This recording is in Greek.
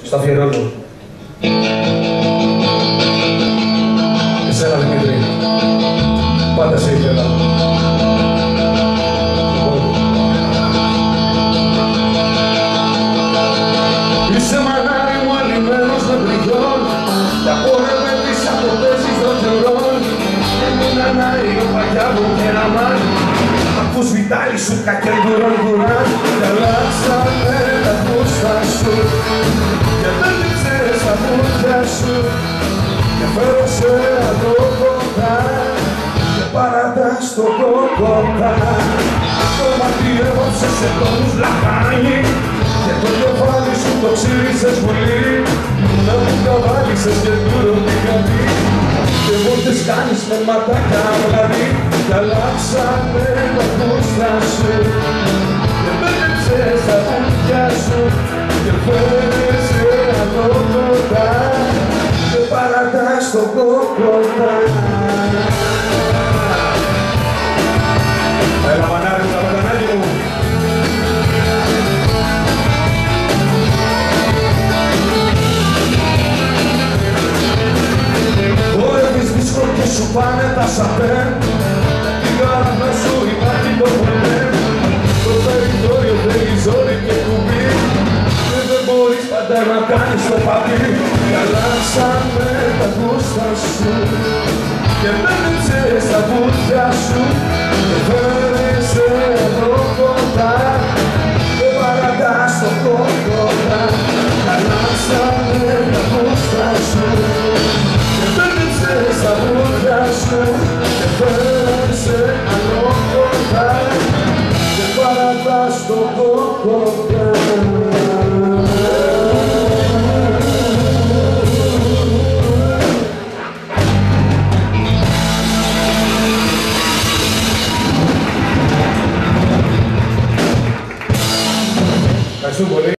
Στο αφιερώνω. Εσένα, Δημήτρη. Πάντα σε ήθελα. Είσαι μανάρι μου αλλημένος με τριών κι απόρρευε τις αποπέσεις των καιρών και μην ανάει ο παγιά μου και αμάν ακούς βιτάλι σου κακεντουρών κουράν κι αλλάξαμε τα φούστα σου και δεν ξέρεις τα φούτια σου και φέρωσε από κοντά και παρατάς το κόκοτα το μάτι έβαψε σε τόνους λαχάνι και το κεφάλι σου το ξύρισες πολύ να μου καβάλισες και τούρο την καρδί και βόλτες κάνεις με ματάκια αυγαδί κι αλλάξαμε τα φούστα σου και μπέρδεψες τα φούτια σου και φέρεσαι από κοντά και παρατάς το κόκοτα. Έλα μανάρι μου, τα πατανάκι μου. Και σου πάνε τα σαπέν την καρδιά σου υπάρχει το φωνέν το περιθώριο θέλει ζόρι και κουμπί και δεν μπορείς πάντα να κάνεις το παπί κι αλλάξαμε τα γούστα σου και μπέρδεψες τα βούτια σου και φέρεσαι εδώ κοντά και παρατάς το κόκοτα κι αλλάξαμε τα γούστα σου στα βούτια σου και φέρεσαι άλλο κοντά και παρατάς το κόκοτα. Ευχαριστώ πολύ.